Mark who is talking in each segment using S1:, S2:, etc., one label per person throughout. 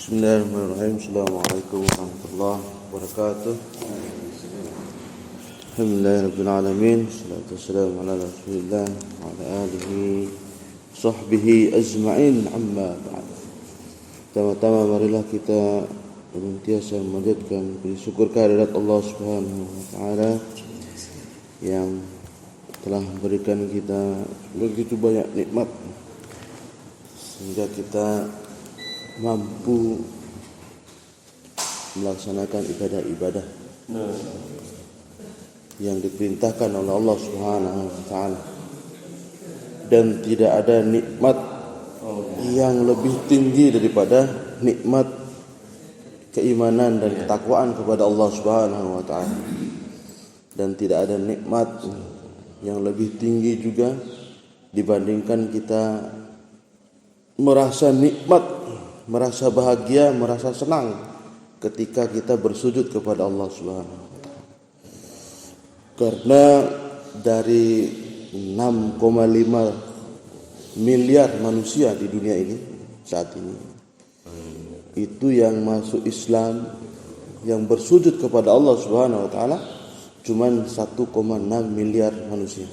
S1: Bismillahirrahmanirrahim. Assalamualaikum warahmatullahi wabarakatuh. Alhamdulillahirabbil alamin. Wassalatu wassalamu ala Rasulillah wa ala alihi sahbihi ajma'in. Amma ba'd. Pertama-tama marilah kita senantiasa memanjatkan puji syukur kehadirat Allah Subhanahu wa taala yang telah memberikan kita begitu banyak nikmat sehingga kita mampu melaksanakan ibadah-ibadah yang diperintahkan oleh Allah Subhanahu wa taala, dan tidak ada nikmat yang lebih tinggi daripada nikmat keimanan dan ketakwaan kepada Allah Subhanahu wa taala, dan tidak ada nikmat yang lebih tinggi juga dibandingkan kita merasa nikmat, merasa bahagia, merasa senang ketika kita bersujud kepada Allah Subhanahu wa taala. Karena dari 6,5 miliar manusia di dunia ini saat ini, itu yang masuk Islam, yang bersujud kepada Allah Subhanahu wa taala cuman 1,6 miliar manusia.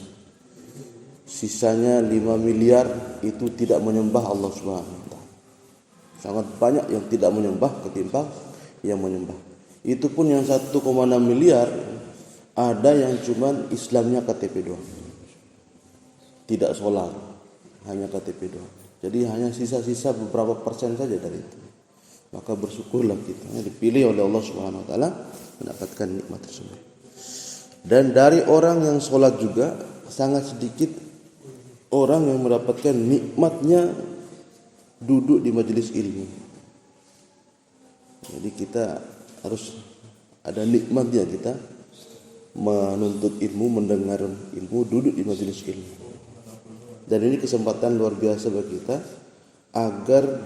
S1: Sisanya 5 miliar itu tidak menyembah Allah Subhanahu wa taala. Sangat banyak yang tidak menyembah ketimbang yang menyembah. Itu pun yang 1,6 miliar ada yang cuman Islamnya KTP doang, tidak sholat, hanya KTP doang. Jadi hanya sisa-sisa beberapa persen saja dari itu. Maka bersyukurlah kita dipilih oleh Allah Subhanahu wa taala mendapatkan nikmat tersebut. Dan dari orang yang sholat juga sangat sedikit orang yang mendapatkan nikmatnya duduk di majelis ilmu. Jadi kita harus ada nikmatnya kita menuntut ilmu, mendengar ilmu, duduk di majelis ilmu. Dan ini kesempatan luar biasa bagi kita agar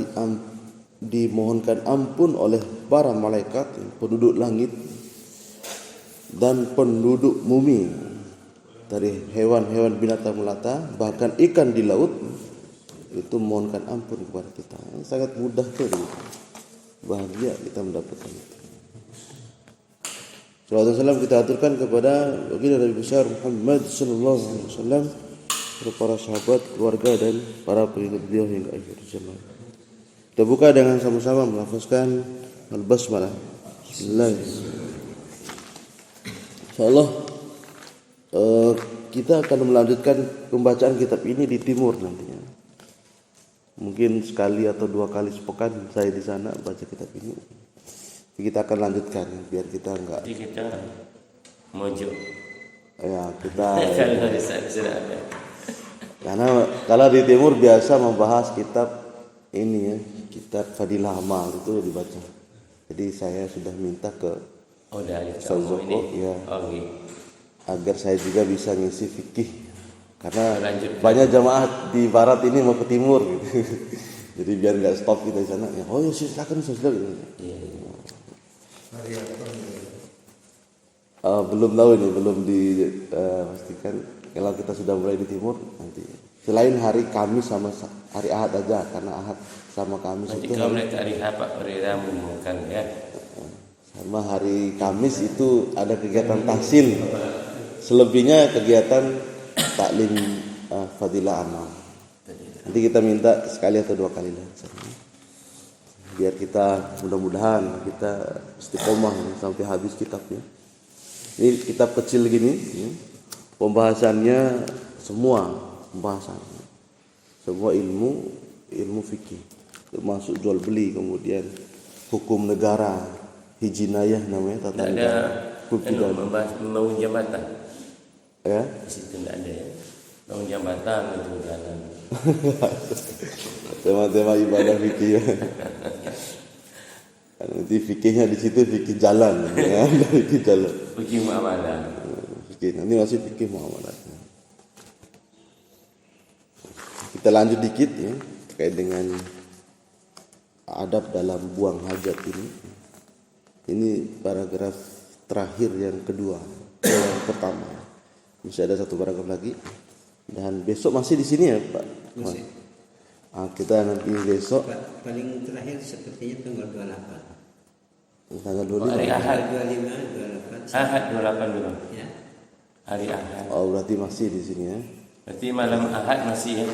S1: dimohonkan ampun oleh para malaikat, penduduk langit dan penduduk bumi, dari hewan-hewan binatang melata, bahkan ikan di laut, itu mohonkan ampun kepada kita. Sangat mudah sekali. Bahagia kita mendapatkan itu. Sallallahu alaihi wasallam kita aturkan kepada baginda Nabi besar Muhammad sallallahu alaihi wasallam, para sahabat, keluarga dan para pengikut beliau hingga akhir zaman. Kita buka dengan sama-sama melafazkan al-basmalah. Bismillahirrahmanirrahim. Insyaallah kita akan melanjutkan pembacaan kitab ini di timur nantinya. Mungkin sekali atau dua kali sepekan saya di sana baca kitab ini. Kita akan lanjutkan biar kita enggak.
S2: Jadi kita mojo.
S1: Ya, kita
S2: Kalau di sana sudah ada.
S1: Karena kalau di timur biasa membahas kitab ini ya, kitab Fadilah Amal itu dibaca. Jadi saya sudah minta ke
S2: dari
S1: Ustaz Zoko ya,
S2: gitu.
S1: agar saya juga bisa ngisi fikih. Karena
S2: Lanjutkan.
S1: banyak jamaah di barat ini mau ke timur gitu. Jadi biar nggak stop kita di sana. Ya, oh ya silakan gitu.
S2: Iya.
S1: Belum tahu ini, belum dipastikan. Kalau kita sudah mulai di timur nanti. Selain hari Kamis sama hari Ahad aja, karena Ahad sama Kamis
S2: Nanti
S1: itu
S2: kalau mulai hari apa hari Rabu mungkin ya.
S1: sama hari Kamis itu ada kegiatan tahsil. Selebihnya kegiatan taklim Fadilah Amal. Nanti kita minta sekali atau dua kali lah, biar kita mudah-mudahan kita istiqomah sampai habis kitabnya. Ini kitab kecil gini, ya. Pembahasannya semua pembahasan, semua ilmu fikih, termasuk jual beli, kemudian hukum negara, hijinayah namanya, tata negara, hukum
S2: membahas membangun jambatan.
S1: ya.
S2: Di situ tidak ada ya. Bangun jambatan itu jalan.
S1: Tema-tema ibadah fikih ya. Nanti fikihnya di situ fikih jalan, ya. Fikih jalan.
S2: Fikih muamalah.
S1: Fikih nanti masih fikih muamalah. Kita lanjut dikit ya terkait dengan adab dalam buang hajat ini. Ini paragraf terakhir yang kedua, yang pertama. Masih ada satu paragraf lagi. Dan besok masih di sini ya Pak? Masih. Kita nanti besok
S3: Paling terakhir sepertinya tanggal 28.
S1: tanggal
S2: Hari
S1: 25.
S2: Ahad.
S3: 25, 28.
S2: Ahad 28 dulu.
S3: Ya.
S2: Hari Ahad.
S1: Oh, berarti masih di sini ya.
S2: Berarti malam Ahad masih ya.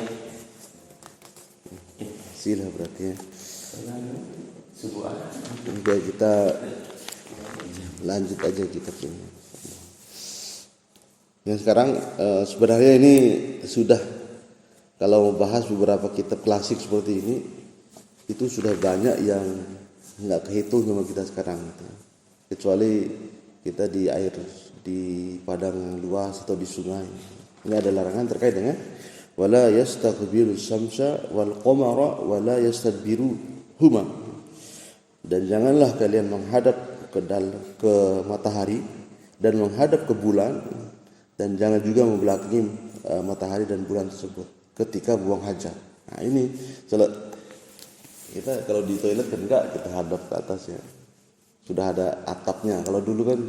S1: Sila berarti ya.
S2: Subuh Ahad.
S1: Udah kita lanjut aja kita punya. Yang sekarang sebenarnya ini sudah, kalau mau bahas beberapa kitab klasik seperti ini, itu sudah banyak yang nggak kehitung sama kita sekarang gitu. Kecuali kita di air, di padang luas atau di sungai. Ini ada larangan terkait dengan wala yastaqbilu syamsa wal qamara wala yastadbiru huma. Dan janganlah kalian menghadap ke matahari dan menghadap ke bulan, dan jangan juga membelakangi matahari dan bulan tersebut ketika buang hajat. Nah ini kita kalau di toilet kan enggak, kita hadap ke atasnya, sudah ada atapnya. Kalau dulu kan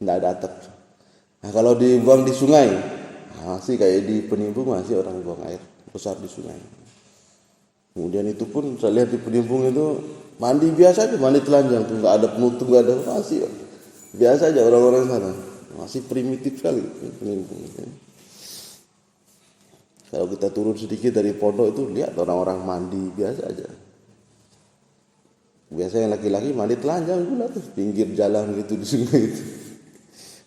S1: enggak ada atap. Nah kalau dibuang di sungai, masih kayak di Penimbung, masih orang buang air besar di sungai. Kemudian itu pun saya lihat di Penimbung itu mandi biasa aja, mandi telanjang tuh, nggak ada penutup, nggak ada, masih biasa aja orang-orang sana, masih primitif sekali Penimbung. Kalau kita turun sedikit dari pondok itu lihat orang-orang mandi biasa aja. Biasanya laki-laki mandi telanjang pula tuh pinggir jalan gitu di sungai itu,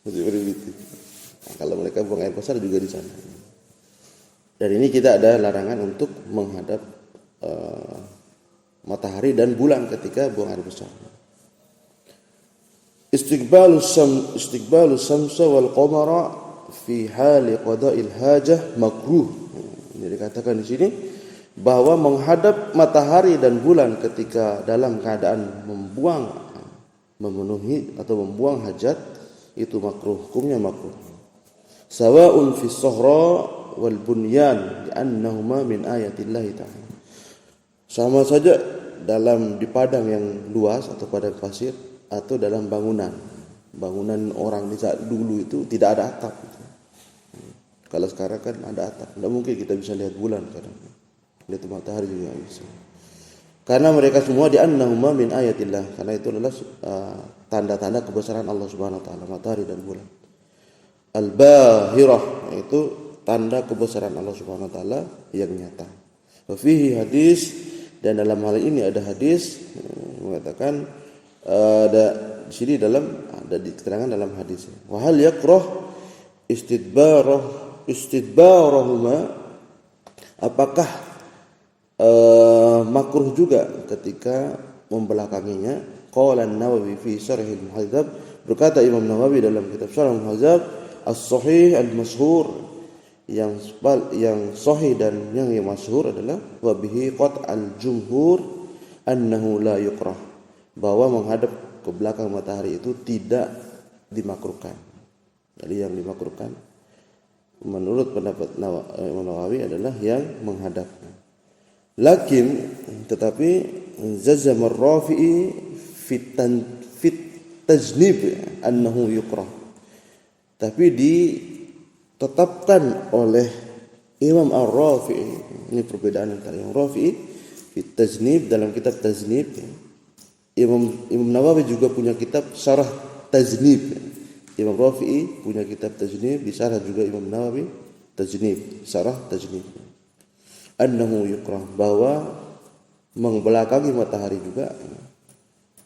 S1: masih primitif. Nah, kalau mereka buang air besar juga di sana. Dan ini kita ada larangan untuk menghadap matahari dan bulan ketika buang air besar. Istiqbalus samsa wal qamara fi hali qada'il hajah makruh. Jadi dikatakan di sini bahwa menghadap matahari dan bulan ketika dalam keadaan memenuhi atau membuang hajat itu makruh, hukumnya makruh. Sawa'un fi sahra wal bunyan li'annahuma min ayatillahi ta'ala. Sama saja dalam di padang yang luas atau padang pasir atau dalam bangunan orang di saat dulu itu tidak ada atap. Kalau sekarang kan ada atap, tidak mungkin kita bisa lihat bulan kadang. Lihat matahari juga tidak bisa. Karena mereka semua diannahuma min ayatillah, karena itu adalah tanda-tanda kebesaran Allah Subhanahu wa taala, matahari dan bulan. Al-bahirah, yaitu tanda kebesaran Allah Subhanahu wa taala yang nyata. Wa fihi hadis, dan dalam hal ini ada hadis mengatakan ada di sini ada diterangkan dalam hadis. Wa hal yakrah istidbarahuma, apakah makruh juga ketika membelakanginya? Qala an-Nawawi fi Syarh al-Muhadzab, berkata Imam Nawawi dalam kitab Syarh al-Muhadzab, as-sahih al-mashhur, yang sahih dan yang masyhur adalah wa bihi qat al-jumhur annahu la yukrah, bahwa menghadap ke belakang matahari itu tidak dimakruhkan. Jadi yang dimakruhkan menurut pendapat Imam Nawawi adalah yang menghadap. Tetapi zazam ar-Rafi'i fit tajnib annahu yukrah. Tapi ditetapkan oleh Imam Ar-Rafi'i, ini perbedaan antara Imam Rafi'i fit tajnib dalam kitab tajnib. Imam Nawawi juga punya kitab Syarah Tajnib. Imam Rafi'i punya kitab Tajnib, disarah juga Imam Nawawi Tajnib, Syarah Tajnib. Annahu yukrah, bahwa membelakangi matahari juga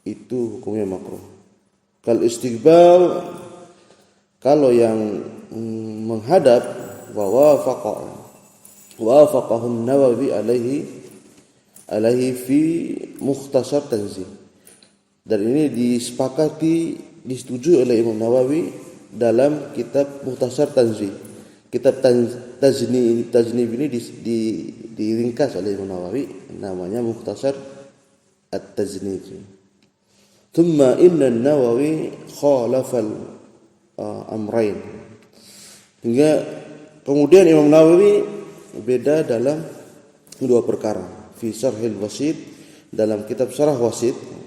S1: itu hukumnya makruh. Kal istiqbal, kalau yang menghadap, wa wafaqahun Nawawi alaihi fi Mukhtasar Tanzih. Dan ini disetujui oleh Imam Nawawi dalam kitab Mukhtasar Tanzih. Kitab Tajnib ini diringkas oleh Imam Nawawi, namanya Mukhtasar At-Tajnib. Thumma inna Nawawi khalafal amrain. Hingga kemudian Imam Nawawi beda dalam dua perkara. Fi Syarhil Wasit, dalam kitab Syarah Wasit.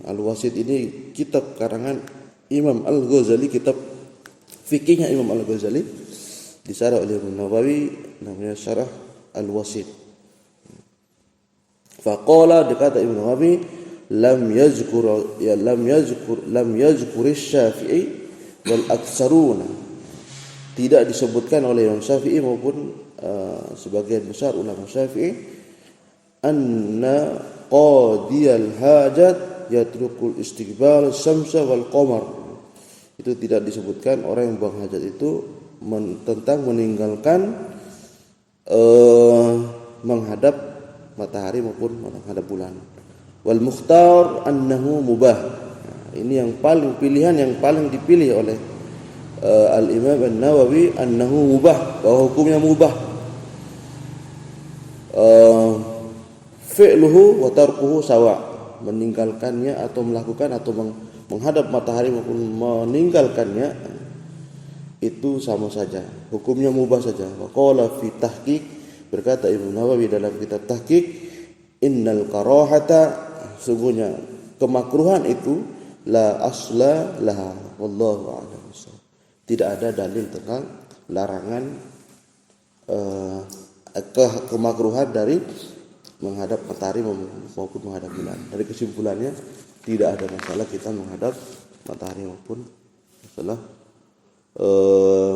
S1: Al-Wasit ini kitab karangan Imam Al-Ghazali, kitab fikihnya Imam Al-Ghazali, disarah oleh Imam Nawawi, namanya Syarah Al-Wasit. Faqala, dikata Ibnu Nawawi, lam yazkur Syafi'i wal aktsaruna, tidak disebutkan oleh Imam Syafi'i maupun sebagian besar ulama Syafi'i, anna qadiyal hajat yatrukul istiqbal syamsa wal qamar. Itu tidak disebutkan orang yang buang hajat itu tentang meninggalkan menghadap matahari maupun menghadap bulan. Wal mukhtar annahu mubah. Ini yang paling pilihan yang paling dipilih oleh Al-Imam An-Nawawi, annahu mubah, bahwa hukumnya mubah. Fi'luhu wa tarkuhu sawa, meninggalkannya atau melakukan atau menghadap matahari maupun meninggalkannya itu sama saja, hukumnya mubah saja. Wa qala fi tahqiq, berkata Ibnu Nawawi dalam kitab Tahqiq, innal karahata, sungguhnya kemakruhan itu la asla laha wallahu a'lam. Tidak ada dalil tentang larangan kemakruhan dari menghadap matahari maupun menghadap bulan. Dari kesimpulannya tidak ada masalah kita menghadap matahari maupun masalah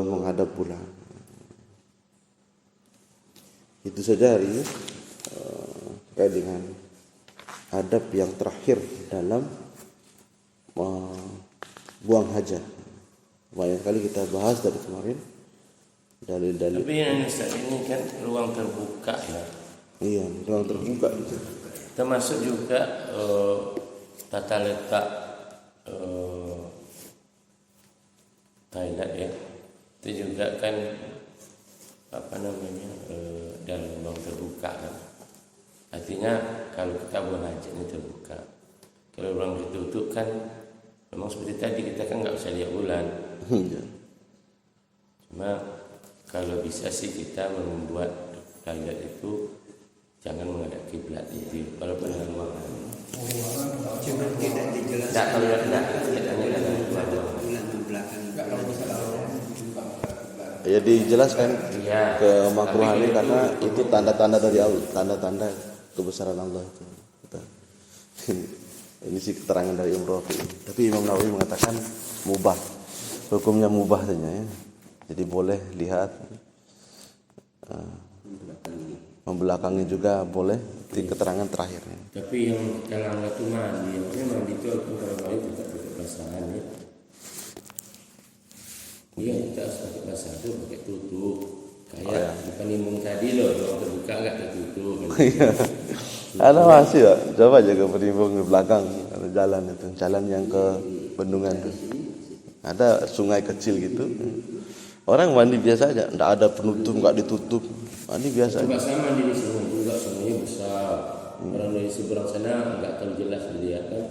S1: menghadap bulan. Itu saja hari ini terkait dengan adab yang terakhir dalam buang hajat. Banyak kali kita bahas dari kemarin dalil-dalil.
S2: Tapi yang ini kan ruang terbuka ya.
S1: Iya, ruang terbuka itu.
S2: Termasuk juga tata letak toilet ya. Itu juga kan dalam ruang terbuka kan. Artinya kalau kita buang hajat ini terbuka. Kalau ruang tertutup kan memang seperti tadi kita kan nggak bisa lihat bulan. Cuma kalau bisa sih kita membuat toilet itu jangan menghadap kiblat itu, walaupun dengan ruangan.
S3: Cuma tidak dijelaskan.
S2: Tak tahu tidak
S3: Bulan di belakang.
S1: Ya dijelaskan
S2: Ya,
S1: kemakruhan ini karena itu tanda-tanda dari Allah, tanda-tanda kebesaran Allah itu. Ini sih keterangan dari Imam Rafi. Tapi Imam Nawawi mengatakan mubah, hukumnya mubah saja ya. Jadi boleh lihat, membelakangi juga boleh di keterangan terakhirnya.
S2: tapi yang kita langgar itu mandi, mandi itu kalau mandi juga pakai basahan ya. Iya, kita harus pakai basah itu pakai tutup. Kayak di penimung tadi loh, kalau terbuka nggak tertutup.
S1: Ada masih ya, coba jaga penimbung di belakang, ada jalan itu, jalan yang ke bendungan itu. Ada sungai kecil gitu. Orang mandi biasa aja, enggak ada penutup, enggak ditutup. Mandi biasa aja.
S2: Juga sama di sini juga sungainya besar. Orang dari seberang sana enggak terlalu jelas dilihat kan.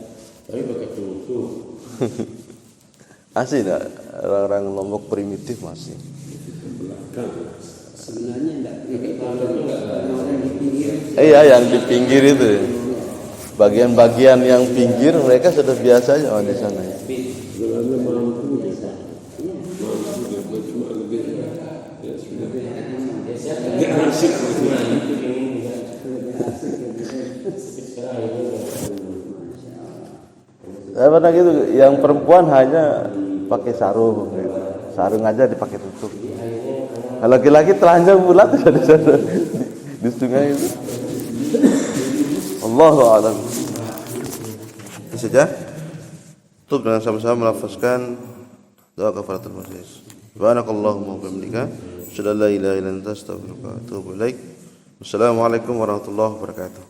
S2: Tapi pakai tutup.
S1: Asli enggak? Orang-orang Lombok primitif masih.
S3: Sebenarnya enggak orang di pinggir.
S1: Iya, yang di pinggir itu. Bagian-bagian yang pinggir mereka sudah biasa aja di sana. Saya pernah gitu, yang perempuan hanya pakai sarung, gitu. Sarung aja dipakai tutup. Kalau laki-laki telanjang bulat sudah di sana di sungai itu. Allahu a'lam. Itu saja. Tutup dengan sama-sama melafazkan doa kafaratul majlis. Subhanakallahumma wa bihamdika, asyhadu an la ilaha illa anta, astaghfiruka wa atubu ilaik. Wassalamualaikum warahmatullahi wabarakatuh.